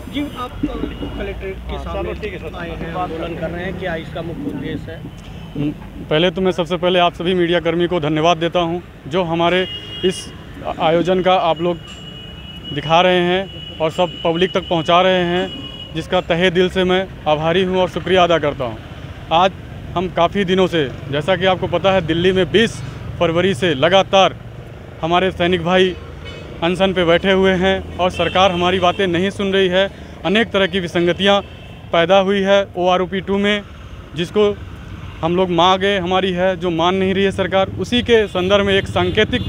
जी, आप कलेक्ट्रेट के सामने आए हैं, आंदोलन कर रहे हैं, क्या इसका मुख्य उद्देश्य है? पहले तो मैं सबसे पहले आप सभी मीडिया कर्मी को धन्यवाद देता हूं, जो हमारे इस आयोजन का आप लोग दिखा रहे हैं और सब पब्लिक तक पहुंचा रहे हैं, जिसका तहे दिल से मैं आभारी हूं और शुक्रिया अदा करता हूं। आज हम काफ़ी दिनों से, जैसा कि आपको पता है, दिल्ली में 20 फरवरी से लगातार हमारे सैनिक भाई अनशन पे बैठे हुए हैं और सरकार हमारी बातें नहीं सुन रही है। अनेक तरह की विसंगतियां पैदा हुई है OROP 2 में, जिसको हम लोग मांगे हमारी है, जो मान नहीं रही है सरकार। उसी के संदर्भ में एक सांकेतिक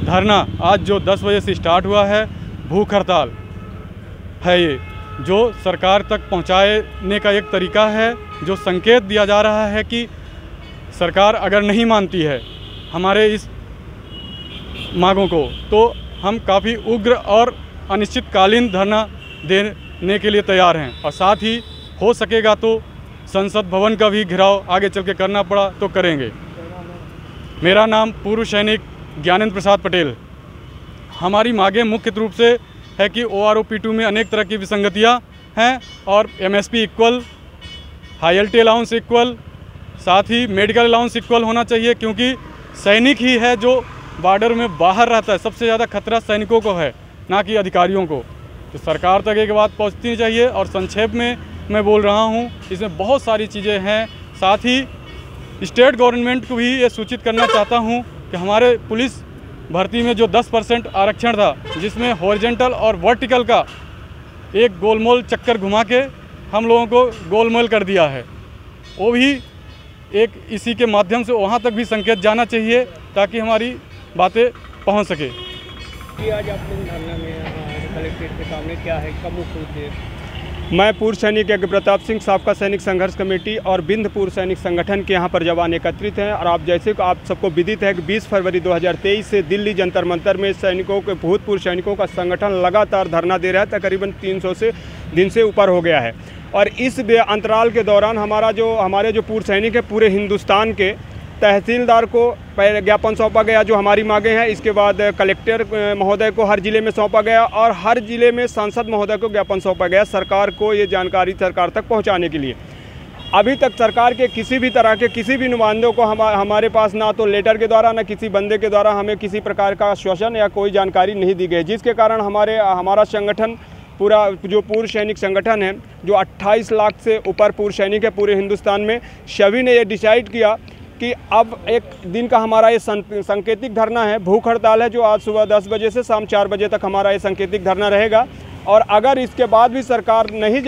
धरना आज जो 10 बजे से स्टार्ट हुआ है, भूख हड़ताल है ये, जो सरकार तक पहुंचाने का एक तरीका है, जो संकेत दिया जा रहा है कि सरकार अगर नहीं मानती है हमारे इस मांगों को, तो हम काफ़ी उग्र और अनिश्चितकालीन धरना देने के लिए तैयार हैं। और साथ ही हो सकेगा तो संसद भवन का भी घेराव आगे चल के करना पड़ा तो करेंगे। मेरा नाम पूर्व सैनिक ज्ञानेंद्र प्रसाद पटेल। हमारी मांगें मुख्य रूप से है कि OROP 2 में अनेक तरह की विसंगतियां हैं और MSP इक्वल, हाईएलटी अलाउंस इक्वल, साथ ही मेडिकल अलाउंस इक्वल होना चाहिए, क्योंकि सैनिक ही है जो बॉर्डर में बाहर रहता है। सबसे ज़्यादा खतरा सैनिकों को है, ना कि अधिकारियों को। तो सरकार तक एक बात पहुंचनी चाहिए। और संक्षेप में मैं बोल रहा हूं, इसमें बहुत सारी चीज़ें हैं। साथ ही स्टेट गवर्नमेंट को भी ये सूचित करना चाहता हूं कि हमारे पुलिस भर्ती में जो 10% आरक्षण था, जिसमें हॉरिजॉन्टल और वर्टिकल का एक गोलमोल चक्कर घुमा के हम लोगों को गोलमोल कर दिया है, वो भी एक इसी के माध्यम से वहाँ तक भी संकेत जाना चाहिए, ताकि हमारी बातें पहुँच सके। कि आज आप लोग धरना में कलेक्ट्रेट के सामने, क्या है इसका मुख्य उद्देश्य? मैं पूर्व सैनिक यज्ञ प्रताप सिंह, साबका सैनिक संघर्ष कमेटी और बिंद पूर्व सैनिक संगठन के यहाँ पर जवान एकत्रित हैं। और आप जैसे आप सबको विदित है कि 20 फरवरी 2023 से दिल्ली जंतर मंतर में सैनिकों के, भूतपूर्व सैनिकों का संगठन लगातार धरना दे रहा है। तकरीबन 300 दिन से ऊपर हो गया है। और इस अंतराल के दौरान हमारे जो पूर्व सैनिक है, पूरे हिंदुस्तान के तहसीलदार को पहले ज्ञापन सौंपा गया जो हमारी मांगे हैं। इसके बाद कलेक्टर महोदय को हर ज़िले में सौंपा गया और हर ज़िले में सांसद महोदय को ज्ञापन सौंपा गया, सरकार को ये जानकारी सरकार तक पहुंचाने के लिए। अभी तक सरकार के किसी भी तरह के किसी भी नुमाइंदों को हमारे पास ना तो लेटर के द्वारा, ना किसी बंदे के द्वारा हमें किसी प्रकार का आश्वासन या कोई जानकारी नहीं दी गई, जिसके कारण हमारा संगठन, पूरा जो पूर्व सैनिक संगठन है, जो 28 लाख से ऊपर पूर्व सैनिक है पूरे हिंदुस्तान में, सभी ने ये डिसाइड किया कि अब एक दिन का हमारा ये सांकेतिक धरना है, भूख हड़ताल है, जो आज सुबह 10 बजे से शाम 4 बजे तक हमारा ये सांकेतिक धरना रहेगा। और अगर इसके बाद भी सरकार नहीं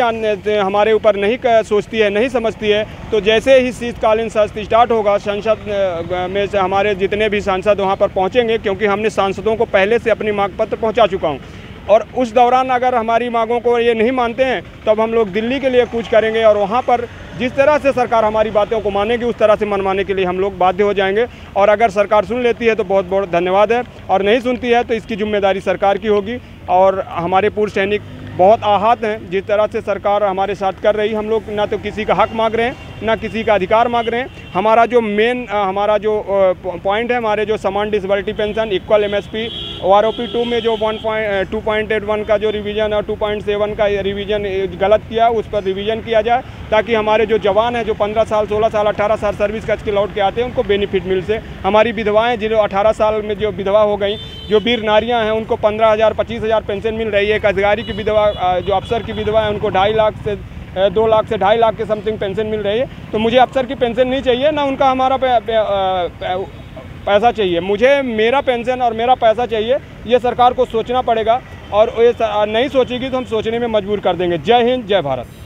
हमारे ऊपर नहीं सोचती है, नहीं समझती है, तो जैसे ही शीतकालीन सत्र स्टार्ट होगा, संसद में से हमारे जितने भी सांसद वहाँ पर पहुँचेंगे, क्योंकि हमने सांसदों को पहले से अपनी मांग पत्र पहुँचा चुका हूँ। और उस दौरान अगर हमारी मांगों को ये नहीं मानते हैं, तब हम लोग दिल्ली के लिए कूच करेंगे और वहाँ पर जिस तरह से सरकार हमारी बातों को मानेगी, उस तरह से मनवाने के लिए हम लोग बाध्य हो जाएंगे। और अगर सरकार सुन लेती है तो बहुत बहुत धन्यवाद है, और नहीं सुनती है तो इसकी जिम्मेदारी सरकार की होगी। और हमारे पूर्व सैनिक बहुत आहत हैं जिस तरह से सरकार हमारे साथ कर रही। हम लोग ना तो किसी का हक मांग रहे हैं, ना किसी का अधिकार मांग रहे हैं। हमारा जो हमारा जो पॉइंट है, हमारे जो समान disability pension, equal MSP, OROP 2 में जो 2.81 का जो रिवीजन और 2.7 का रिवीजन गलत किया, उस पर रिवीजन किया जाए, ताकि हमारे जो जवान हैं, जो 15 साल, 16 साल, 18 साल सर्विस करके लौट के आते हैं, उनको बेनिफिट मिल से। हमारी विधवाएँ जो 18 साल में जो विधवा हो गई, जो वीर नारियाँ हैं, उनको 15,000 25,000 पेंशन मिल रही है। एक अधिकारी की विधवा, जो अफसर की विधवा है, उनको 2.5 लाख से 2 लाख से 2.5 लाख के समथिंग पेंशन मिल रही है। तो मुझे अफसर की पेंशन नहीं चाहिए, ना उनका हमारा पैसा चाहिए। मुझे मेरा पेंशन और मेरा पैसा चाहिए। ये सरकार को सोचना पड़ेगा, और ये नहीं सोचेगी तो हम सोचने में मजबूर कर देंगे। जय हिंद, जय भारत।